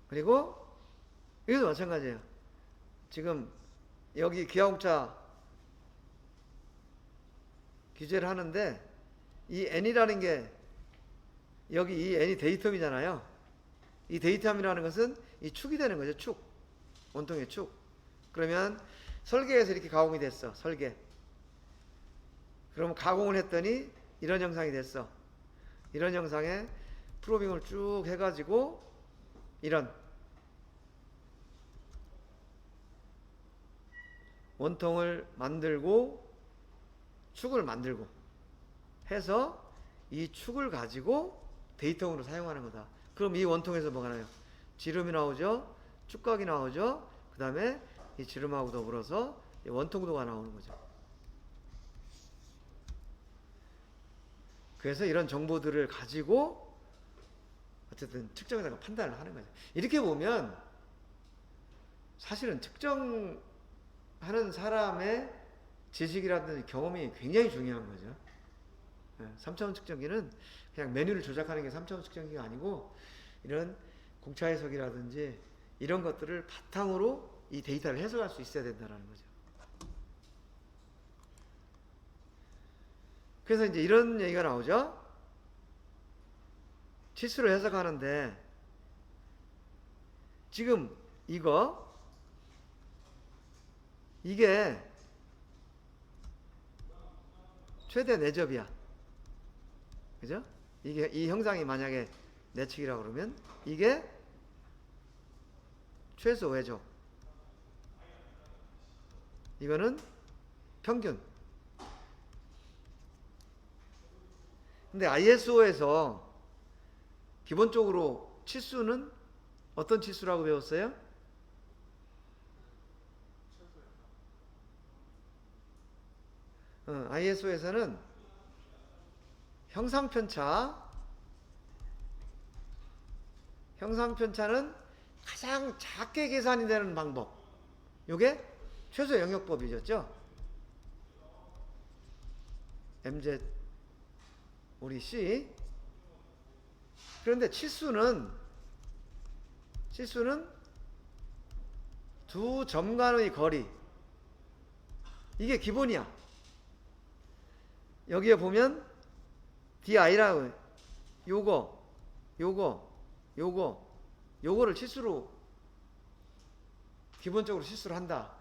그리고 이것도 마찬가지예요. 지금 여기 기하공차 규제를 하는데 이 n이라는 게 여기 이 n이 데이텀이잖아요. 이 데이텀이라는 것은 이 축이 되는 거죠. 축. 원통의 축. 그러면 설계에서 이렇게 가공이 됐어. 설계. 그러면 가공을 했더니 이런 형상이 됐어. 이런 형상에 프로빙을 쭉 해가지고 이런 원통을 만들고 축을 만들고 해서 이 축을 가지고 데이텀으로 사용하는 거다. 그럼 이 원통에서 뭐가 나요? 지름이 나오죠. 축각이 나오죠. 그 다음에 이 지름하고 더불어서 원통도가 나오는 거죠. 그래서 이런 정보들을 가지고 어쨌든 측정에다가 판단을 하는 거죠. 이렇게 보면 사실은 측정하는 사람의 지식이라든지 경험이 굉장히 중요한 거죠. 3차원 측정기는 그냥 메뉴를 조작하는 게 3차원 측정기가 아니고 이런 공차 해석이라든지 이런 것들을 바탕으로 이 데이터를 해석할 수 있어야 된다는 거죠. 그래서 이제 이런 얘기가 나오죠. 치수를 해석하는데 지금 이게 최대 내접이야. 그죠? 이게 이 형상이 만약에 내측이라고 그러면 이게 최소 외접. 이거는 평균. 근데 ISO에서 기본적으로 치수는 어떤 치수라고 배웠어요? ISO에서는 형상편차는 가장 작게 계산이 되는 방법. 요게 최소 영역법이었죠. MZ 우리 C. 그런데 치수는 두 점 간의 거리. 이게 기본이야. 여기에 보면 DI라고 요거를 치수로 기본적으로 치수를 한다.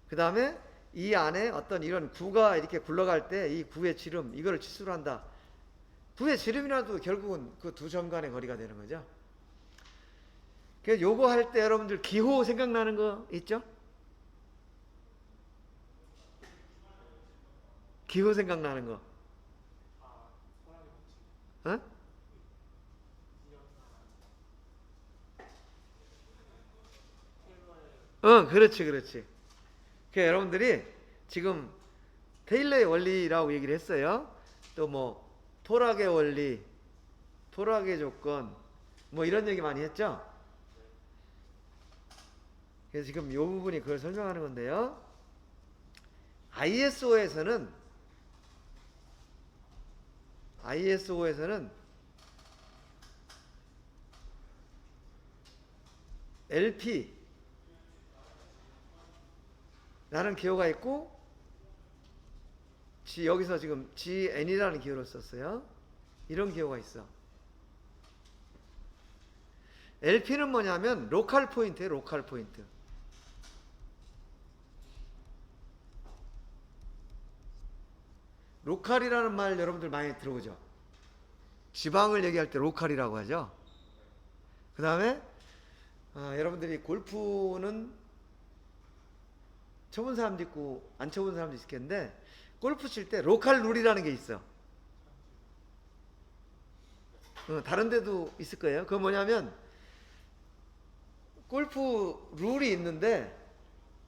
그 다음에 이 안에 어떤 이런 구가 이렇게 굴러갈 때 이 구의 지름 이거를 치수로 한다. 구의 지름이라도 결국은 그 두 점 간의 거리가 되는 거죠. 그래서 요거 할 때 여러분들 기호 생각나는 거 있죠? 기호 생각나는 거. 어? 그렇지. 그러니까 여러분들이 지금 테일러의 원리라고 얘기를 했어요. 또 뭐 토락의 원리, 토락의 조건, 뭐 이런 얘기 많이 했죠. 그래서 지금 이 부분이 그걸 설명하는 건데요. ISO에서는 LP 라는 기호가 있고 여기서 지금 GN이라는 기호를 썼어요. 이런 기호가 있어. LP는 뭐냐면 로컬 포인트예요. 로컬 포인트. 로컬이라는 말 여러분들 많이 들어보죠. 지방을 얘기할 때 로컬이라고 하죠. 그 다음에 여러분들이 골프는 쳐본 사람도 있고 안 쳐본 사람도 있겠는데 골프 칠 때 로컬 룰이라는 게 있어. 다른 데도 있을 거예요. 그건 뭐냐면 골프 룰이 있는데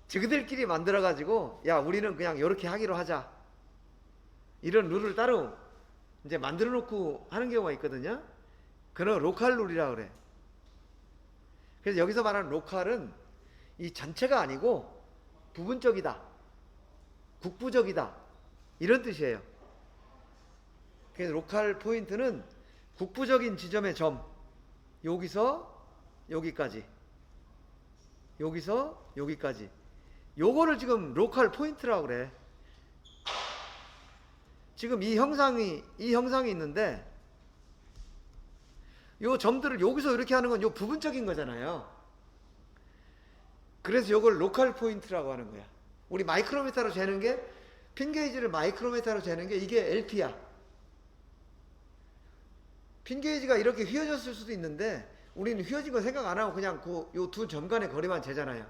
저희들끼리 만들어 가지고 야 우리는 그냥 이렇게 하기로 하자. 이런 룰을 따로 이제 만들어 놓고 하는 경우가 있거든요. 그런 로컬 룰이라고 그래. 그래서 여기서 말하는 로컬은 이 전체가 아니고 부분적이다. 국부적이다. 이런 뜻이에요. 그래서 로컬 포인트는 국부적인 지점의 점. 여기서 여기까지, 여기서 여기까지. 요거를 지금 로컬 포인트라고 그래. 지금 이 형상이 있는데 요 점들을 여기서 이렇게 하는 건 요 부분적인 거잖아요. 그래서 요걸 로컬 포인트라고 하는 거야. 우리 마이크로미터로 재는 게, 핀 게이지를 마이크로미터로 재는 게 이게 LP야. 핀 게이지가 이렇게 휘어졌을 수도 있는데 우리는 휘어진 거 생각 안 하고 그냥 요 두 점 간의 거리만 재잖아요.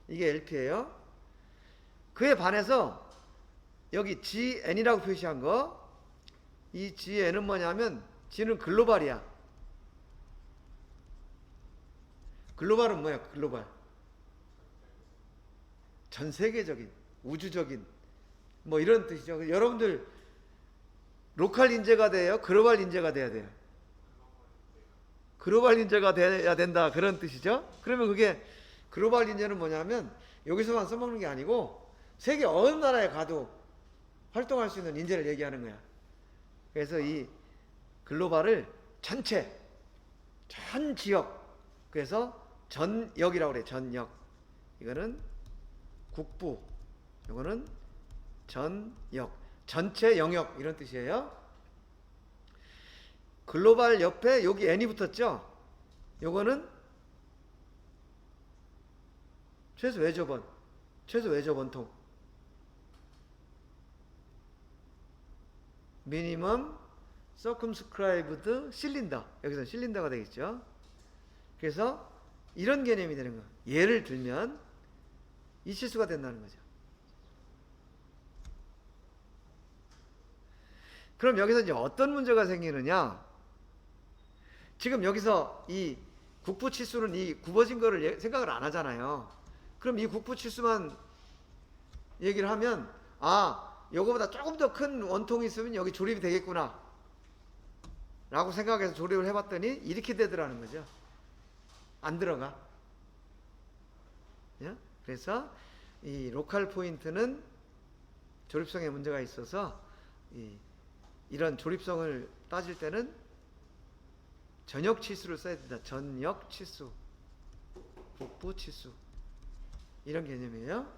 이게 LP예요. 그에 반해서 여기 GN이라고 표시한 거, 이 GN은 뭐냐면 G는 글로벌이야. 글로벌은 뭐야? 글로벌. 전 세계적인, 우주적인 뭐 이런 뜻이죠. 여러분들 로컬 인재가 돼요? 글로벌 인재가 돼야 돼요? 글로벌 인재가 돼야 된다, 그런 뜻이죠. 그러면 그게 글로벌 인재는 뭐냐면 여기서만 써먹는 게 아니고 세계 어느 나라에 가도 활동할 수 있는 인재를 얘기하는 거야. 그래서 이 글로벌을 전체, 전 지역, 그래서 전역이라고 그래. 전역. 이거는 국부, 이거는 전역, 전체 영역, 이런 뜻이에요. 글로벌 옆에 여기 N이 붙었죠. 요거는 최소 외접원, 최소 외접 원통, 미니멈 서컴스크라이브드 실린더, 여기서 실린더가 되겠죠. 그래서 이런 개념이 되는 거예요. 예를 들면 이 치수가 된다는 거죠. 그럼 여기서 이제 어떤 문제가 생기느냐? 지금 여기서 이 국부 치수는 이 굽어진 거를 생각을 안 하잖아요. 그럼 이 국부 치수만 얘기를 하면, 아, 요거보다 조금 더 큰 원통이 있으면 여기 조립이 되겠구나 라고 생각해서 조립을 해봤더니 이렇게 되더라는 거죠. 안 들어가. 예? 그래서 이 로컬 포인트는 조립성에 문제가 있어서 이런 조립성을 따질 때는 전역 치수를 써야 된다. 전역 치수, 국부 치수, 이런 개념이에요.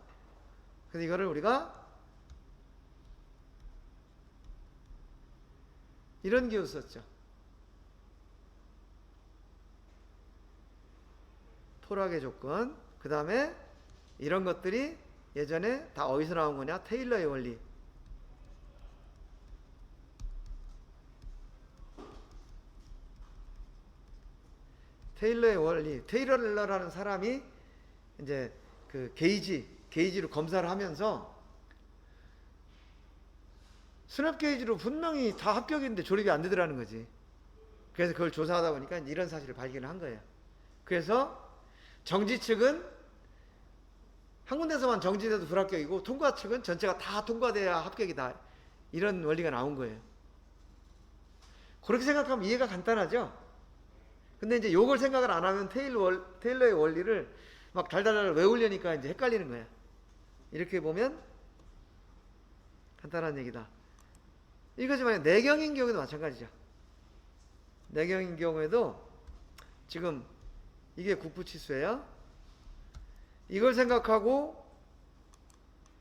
그래서 이거를 우리가 이런 기호 썼죠. 토락의 조건. 그 다음에 이런 것들이 예전에 다 어디서 나온 거냐? 테일러의 원리. 테일러의 원리. 테일러라는 사람이 이제 그 게이지로 검사를 하면서 스냅 게이지로 분명히 다 합격인데 조립이 안 되더라는 거지. 그래서 그걸 조사하다 보니까 이런 사실을 발견을 한 거예요. 그래서 정지 측은 한 군데서만 정지돼도 불합격이고 통과 측은 전체가 다 통과돼야 합격이다. 이런 원리가 나온 거예요. 그렇게 생각하면 이해가 간단하죠? 근데 이제 요걸 생각을 안 하면 테일러의 원리를 막 달달달 외우려니까 이제 헷갈리는 거야. 이렇게 보면 간단한 얘기다. 이거지만 내경인 경우에도 마찬가지죠. 내경인 경우에도 지금 이게 국부치수예요. 이걸 생각하고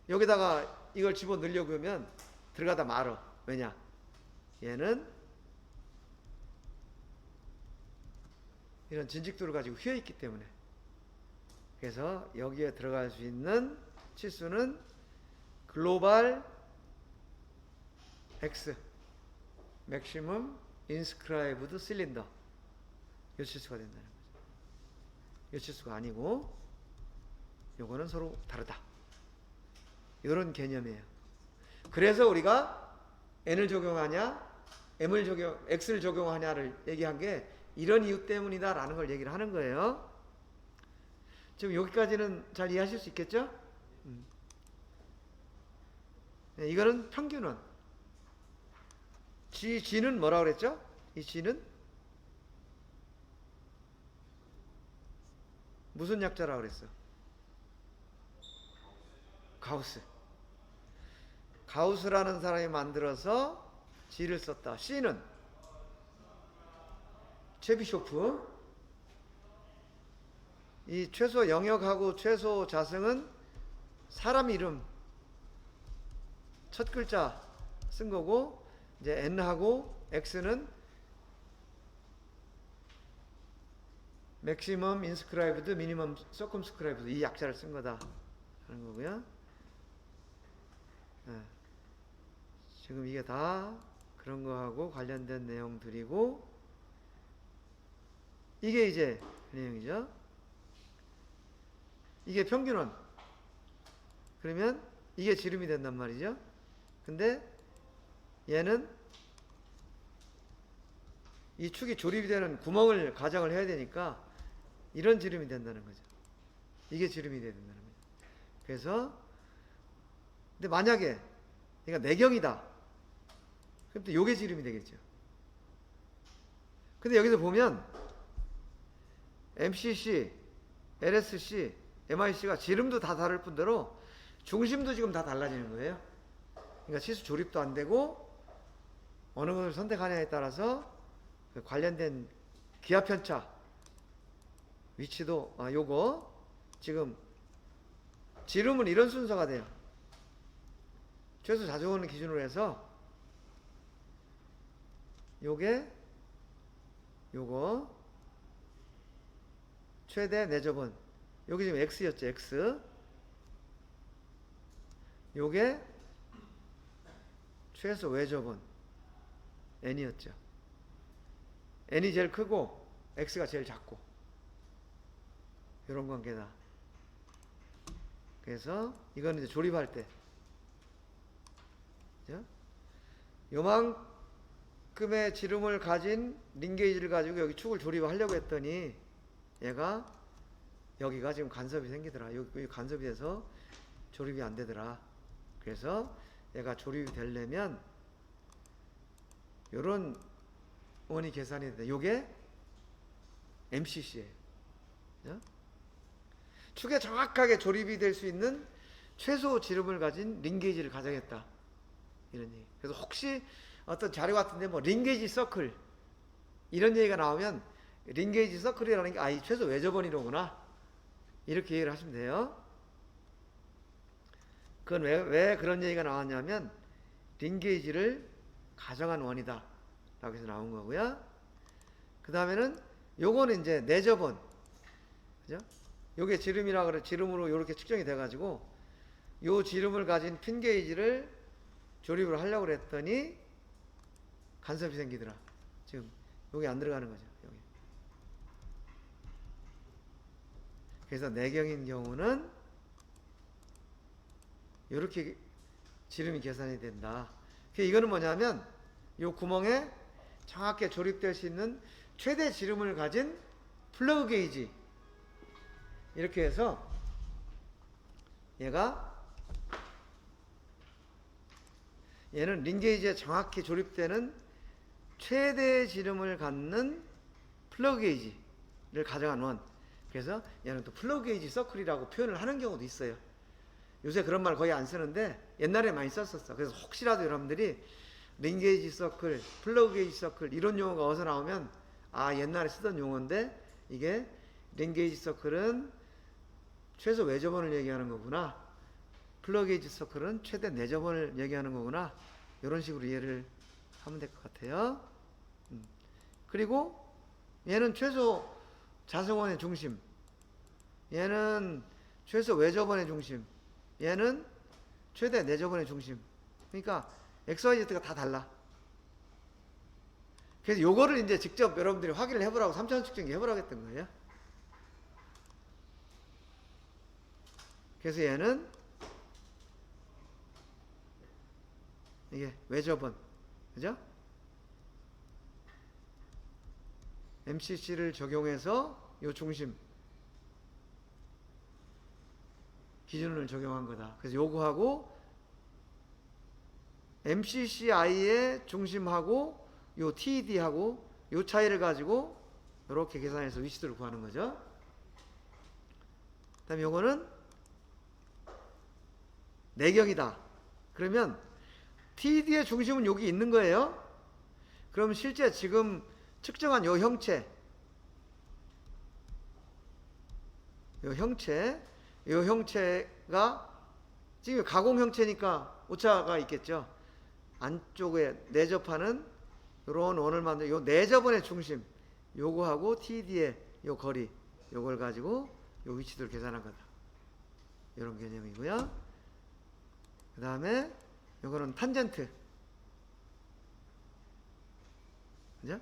여기다가 이걸 집어 넣으려고 하면 들어가다 말어. 왜냐? 얘는 이런 진직도를 가지고 휘어있기 때문에. 그래서 여기에 들어갈 수 있는 치수는 글로벌 X 맥시멈 인스크라이브드 실린더, 요 치수가 된다는 거죠. 요 치수가 아니고 요거는 서로 다르다. 이런 개념이에요. 그래서 우리가 N을 적용하냐 X를 적용하냐를 얘기한 게 이런 이유 때문이다 라는 걸 얘기를 하는 거예요. 지금 여기까지는 잘 이해하실 수 있겠죠? 네, 이거는 평균원. G는 뭐라고 그랬죠? 이 G는 무슨 약자라고 그랬어? 가우스. 가우스라는 사람이 만들어서 G를 썼다. C는 최비쇼프. 이 최소 영역하고 최소 자승은 사람 이름 첫 글자 쓴 거고, 이제 N하고 X는 maximum inscribed, minimum circumscribed 이 약자를 쓴 거다 하는 거고요. 네. 지금 이게 다 그런 거하고 관련된 내용들이고, 이게 이제 내용이죠. 이게 평균원. 그러면 이게 지름이 된단 말이죠. 근데 얘는 이 축이 조립이 되는 구멍을 가정을 해야 되니까 이런 지름이 된다는 거죠. 이게 지름이 돼야 된다는 거죠. 그래서 근데 만약에 그러니까 내경이다. 그럼 또 요게 지름이 되겠죠. 근데 여기서 보면 MCC, LSC, MIC가 지름도 다 다를 뿐더러 중심도 지금 다 달라지는 거예요. 그러니까 치수 조립도 안 되고 어느 것을 선택하냐에 따라서 관련된 기압 편차 위치도 요거 지금 지름은 이런 순서가 돼요. 최소 자주원을 기준으로 해서 요게 요거 최대 내접원 여기 지금 X였죠. X 요게 최소 외접원 N이었죠. N이 제일 크고 X가 제일 작고 이런 관계다. 그래서 이건 이제 조립할 때 요만큼의 지름을 가진 링게이지를 가지고 여기 축을 조립하려고 했더니 얘가 여기가 지금 간섭이 생기더라. 여기 간섭이 돼서 조립이 안 되더라. 그래서 얘가 조립이 되려면 요런 원이 계산이 돼. 요게 MCC예요. 축에 정확하게 조립이 될 수 있는 최소 지름을 가진 링게이지를 가정했다. 이런 얘기. 그래서 혹시 어떤 자료 같은데 뭐 링게이지 서클 이런 얘기가 나오면 링게이지 서클이라는 게 이 최소 외접원이로구나. 이렇게 이해를 하시면 돼요. 그건 왜 그런 얘기가 나왔냐면 링게이지를 가정한 원이다 라고 해서 나온 거고요. 그 다음에는 요거는 이제 내접원, 그죠? 요게 지름이라 그래. 지름으로 요렇게 측정이 돼 가지고 요 지름을 가진 핀 게이지를 조립을 하려고 그랬더니 간섭이 생기더라. 지금 요게 안 들어가는 거죠. 여기. 그래서 내경인 경우는 요렇게 지름이 계산이 된다. 이거는 뭐냐면 요 구멍에 정확하게 조립될 수 있는 최대 지름을 가진 플러그 게이지 이렇게 해서 얘는 링 게이지에 정확히 조립되는 최대 지름을 갖는 플러그 게이지를 가정한 원. 그래서 얘는 또 플러그 게이지 서클이라고 표현을 하는 경우도 있어요. 요새 그런 말 거의 안 쓰는데 옛날에 많이 썼었어. 그래서 혹시라도 여러분들이 링 게이지 서클, 플러그 게이지 서클 이런 용어가 어디서 나오면 옛날에 쓰던 용어인데 이게 링 게이지 서클은 최소 외접원을 얘기하는 거구나. 플러그 게이지 서클은 최대 내접원을 얘기하는 거구나. 이런 식으로 이해를 하면 될 것 같아요. 그리고 얘는 최소 자성원의 중심, 얘는 최소 외접원의 중심, 얘는 최대 내접원의 중심. 그러니까 XYZ가 다 달라. 그래서 요거를 이제 직접 여러분들이 확인을 해보라고 3차원 측정기 해보라고 했던 거예요. 그래서 얘는 이게 외접원, 그죠? MCC를 적용해서 요 중심 기준을 적용한 거다. 그래서 요거하고 MCCI의 중심하고 요 TED하고 요 차이를 가지고 이렇게 계산해서 위치도를 구하는 거죠. 그 다음에 요거는 내경이다. 그러면 TED의 중심은 여기 있는 거예요. 그럼 실제 지금 측정한 요 형체, 요 형체가 지금 가공 형체니까 오차가 있겠죠. 안쪽에 내접하는 이런 원을 만들 요 내접원의 중심 요거하고 TD의 요 거리 요걸 가지고 요 위치들을 계산한 거다. 이런 개념이고요. 그 다음에 요거는 탄젠트. 그죠?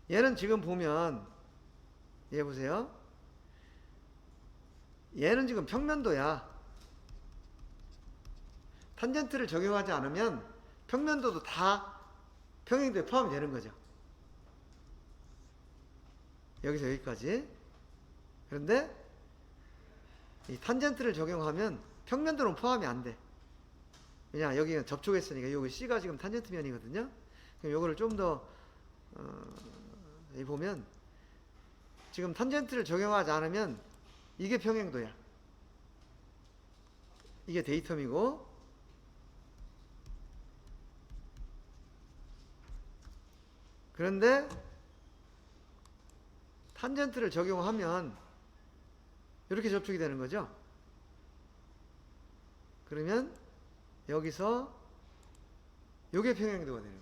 얘는 지금 보면 얘 보세요. 얘는 지금 평면도야. 탄젠트를 적용하지 않으면 평면도도 다 평행도에 포함이 되는 거죠. 여기서 여기까지. 그런데 이 탄젠트를 적용하면 평면도는 포함이 안 돼. 왜냐 여기가 접촉했으니까 여기 C가 지금 탄젠트 면이거든요. 그럼 요거를 좀 더 보면 지금 탄젠트를 적용하지 않으면 이게 평행도야. 이게 데이텀이고 그런데 탄젠트를 적용하면 이렇게 접촉이 되는 거죠. 그러면 여기서 요게 평행도가 되는 거예요.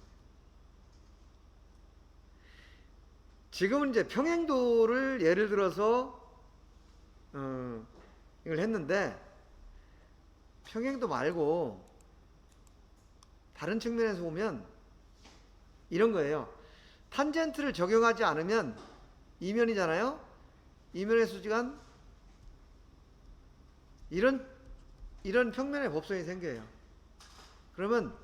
지금은 이제 평행도를 예를 들어서 이걸 했는데 평행도 말고 다른 측면에서 보면 이런 거예요. 탄젠트를 적용하지 않으면 이면이잖아요. 이면의 수직은 이런 평면의 법선이 생겨요. 그러면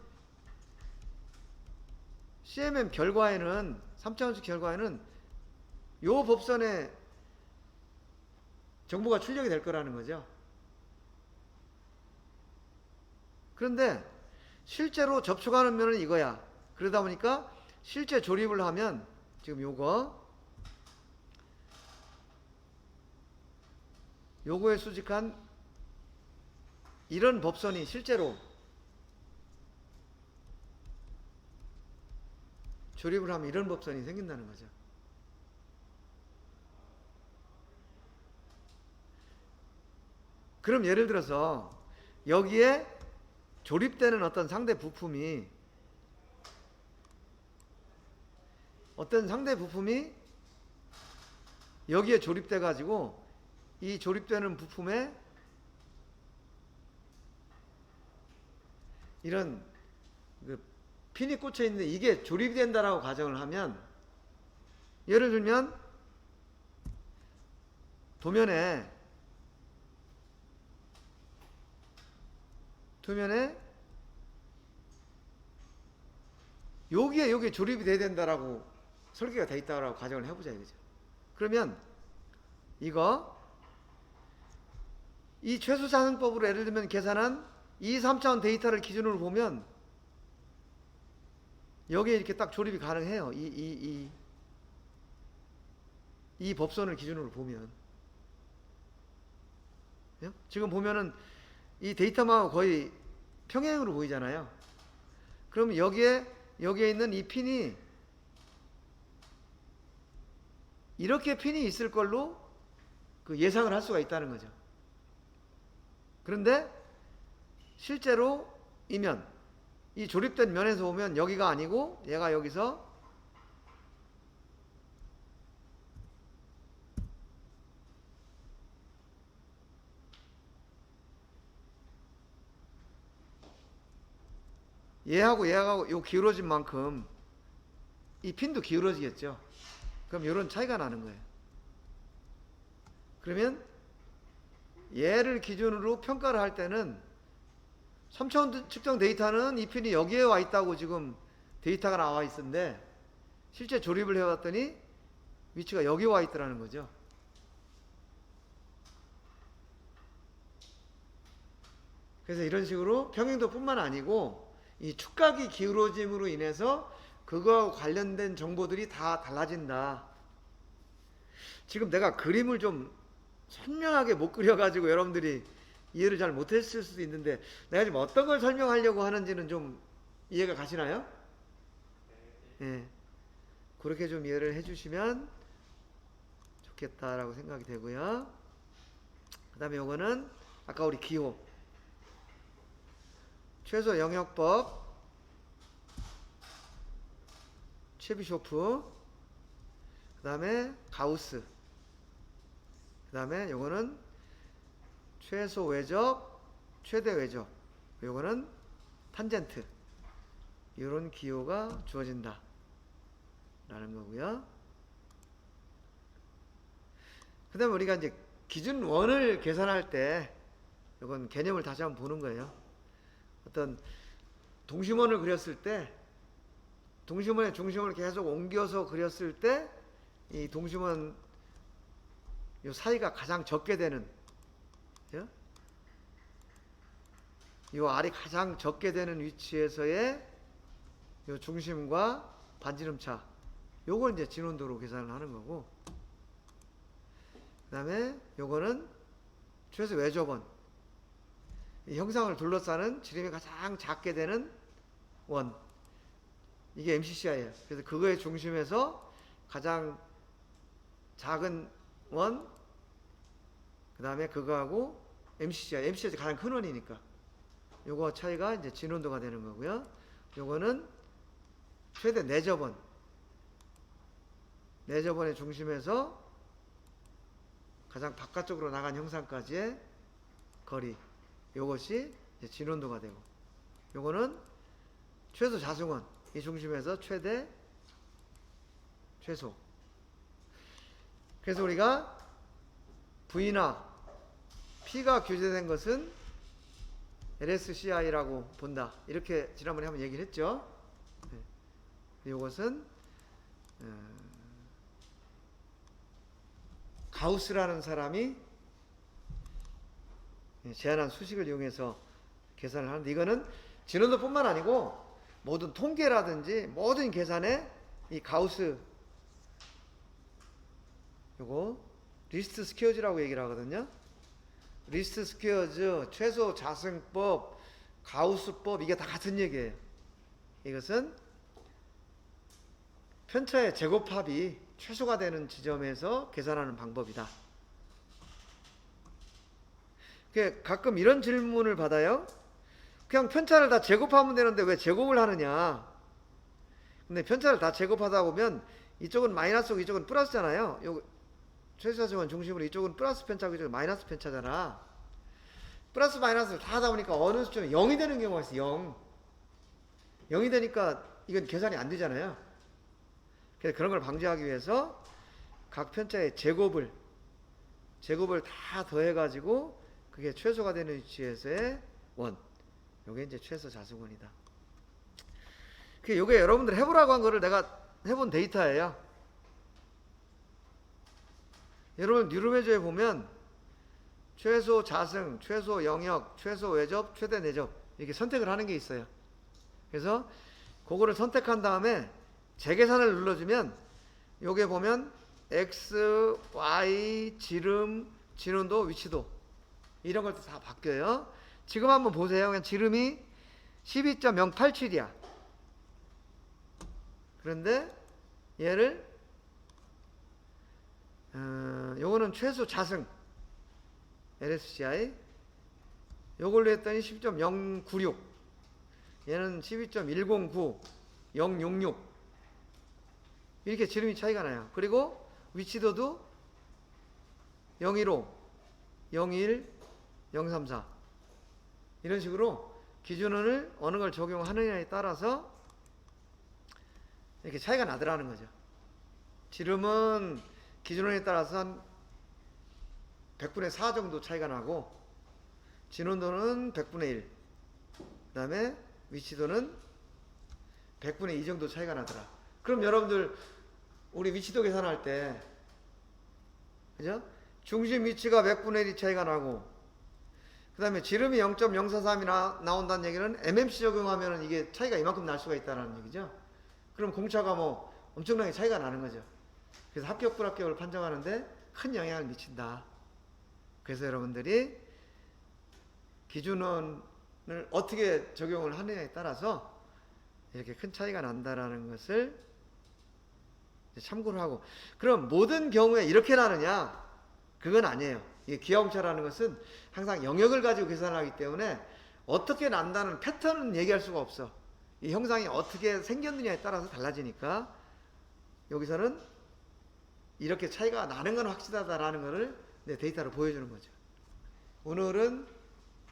CMM 결과에는 3차원식 결과에는 요 법선에 정보가 출력이 될 거라는 거죠. 그런데 실제로 접촉하는 면은 이거야. 그러다 보니까 실제 조립을 하면 지금 요거에 수직한 이런 법선이 실제로 조립을 하면 이런 법선이 생긴다는 거죠. 그럼 예를 들어서 여기에 조립되는 어떤 상대 부품이 여기에 조립돼 가지고 이 조립되는 부품에 이런 그 핀이 꽂혀 있는데 이게 조립이 된다라고 가정을 하면 예를 들면 도면에 여기에 요게 조립이 돼야 된다라고 설계가 돼 있다고 가정을 해보자 이거죠. 그러면 이 최소자승법으로 예를 들면 계산한 이 3차원 데이터를 기준으로 보면 여기에 이렇게 딱 조립이 가능해요. 이 법선을 기준으로 보면. 지금 보면은 이 데이터하고 거의 평행으로 보이잖아요. 그럼 여기에 있는 이 핀이 이렇게 핀이 있을 걸로 그 예상을 할 수가 있다는 거죠. 그런데 실제로 이 조립된 면에서 보면 여기가 아니고 얘가 여기서 얘하고 요 기울어진 만큼 이 핀도 기울어지겠죠. 그럼 이런 차이가 나는 거예요. 그러면 얘를 기준으로 평가를 할 때는 3차원 측정 데이터는 이 핀이 여기에 와 있다고 지금 데이터가 나와 있는데 실제 조립을 해봤더니 위치가 여기 와 있더라는 거죠. 그래서 이런 식으로 평행도 뿐만 아니고 이 축각이 기울어짐으로 인해서 그거하고 관련된 정보들이 다 달라진다. 지금 내가 그림을 좀 선명하게 못 그려가지고 여러분들이 이해를 잘 못했을 수도 있는데 내가 지금 어떤 걸 설명하려고 하는지는 좀 이해가 가시나요? 예. 그렇게 좀 이해를 해주시면 좋겠다라고 생각이 되고요. 그 다음에 요거는 아까 우리 기호 최소 영역법 체비쇼프, 그 다음에 가우스, 그 다음에 요거는 최소 외접 최대 외접, 요거는 탄젠트, 이런 기호가 주어진다 라는 거고요. 그 다음에 우리가 이제 기준원을 계산할 때 이건 개념을 다시 한번 보는 거예요. 어떤 동심원을 그렸을 때 동심원의 중심을 계속 옮겨서 그렸을 때 이 동심원 요 사이가 가장 적게 되는, 그죠? 요 알이 가장 적게 되는 위치에서의 요 중심과 반지름차, 요걸 이제 진원도로 계산을 하는 거고, 그 다음에 요거는 최소 외접원, 이 형상을 둘러싸는 지름이 가장 작게 되는 원, 이게 MCCI예요. 그래서 그거의 중심에서 가장 작은 원, 그 다음에 그거하고 MCCI 가장 큰 원이니까 요거 차이가 이제 진원도가 되는 거고요. 요거는 최대 내접원, 내접원의 중심에서 가장 바깥쪽으로 나간 형상까지의 거리, 요것이 이제 진원도가 되고, 요거는 최소 자승원, 이 중심에서 최소. 그래서 우리가 V나 P가 규제된 것은 LSCI라고 본다, 이렇게 지난번에 한번 얘기를 했죠. 네. 이것은 가우스라는 사람이 제한한 수식을 이용해서 계산을 하는데, 이거는 진원도 뿐만 아니고 모든 통계라든지 모든 계산에 이 가우스, 요거 리스트 스퀘어즈라고 얘기를 하거든요. 리스트 스퀘어즈, 최소 자승법, 가우스법, 이게 다 같은 얘기예요. 이것은 편차의 제곱합이 최소가 되는 지점에서 계산하는 방법이다. 가끔 이런 질문을 받아요. 그냥 편차를 다 제곱하면 되는데 왜 제곱을 하느냐. 근데 편차를 다 제곱하다 보면 이쪽은 마이너스고 이쪽은 플러스잖아요. 요 최소자승원 중심으로 이쪽은 플러스 편차고 이쪽은 마이너스 편차잖아. 플러스 마이너스를 다 하다 보니까 어느 수점에 0이 되는 경우가 있어. 0이 되니까 이건 계산이 안 되잖아요. 그래서 그런 걸 방지하기 위해서 각 편차의 제곱을 다 더해가지고 그게 최소가 되는 위치에서의 원, 요게 이제 최소 자승원이다. 요게 여러분들 해보라고 한 거를 내가 해본 데이터예요. 여러분 뉴르메저에 보면 최소 자승, 최소 영역, 최소 외접, 최대 내접, 이렇게 선택을 하는 게 있어요. 그래서 그거를 선택한 다음에 재계산을 눌러주면 요게 보면 X, Y, 지름, 진원도, 위치도, 이런 것도 다 바뀌어요. 지금 한번 보세요. 그냥 지름이 12.087이야. 그런데 얘를 요거는 최소 자승 LSCI, 요걸로 했더니 10.096, 얘는 12.109, 066, 이렇게 지름이 차이가 나요. 그리고 위치도도 015, 01, 034, 이런 식으로 기준원을 어느 걸 적용하느냐에 따라서 이렇게 차이가 나더라는 거죠. 지름은 기준원에 따라서 한 100분의 4 정도 차이가 나고, 진원도는 100분의 1, 그 다음에 위치도는 100분의 2 정도 차이가 나더라. 그럼 여러분들 우리 위치도 계산할 때, 그죠? 중심 위치가 100분의 1이 차이가 나고, 그 다음에 지름이 0.043이 나온다는 얘기는 MMC 적용하면 이게 차이가 이만큼 날 수가 있다는 얘기죠. 그럼 공차가 뭐 엄청나게 차이가 나는 거죠. 그래서 합격 불합격을 판정하는데 큰 영향을 미친다. 그래서 여러분들이 기준원을 어떻게 적용을 하느냐에 따라서 이렇게 큰 차이가 난다라는 것을 참고를 하고. 그럼 모든 경우에 이렇게 나느냐? 그건 아니에요. 이게 기하공차라는 것은 항상 영역을 가지고 계산하기 때문에 어떻게 난다는 패턴은 얘기할 수가 없어. 이 형상이 어떻게 생겼느냐에 따라서 달라지니까 여기서는 이렇게 차이가 나는 건 확실하다라는 것을 데이터로 보여주는 거죠. 오늘은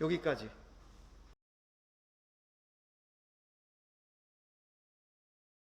여기까지.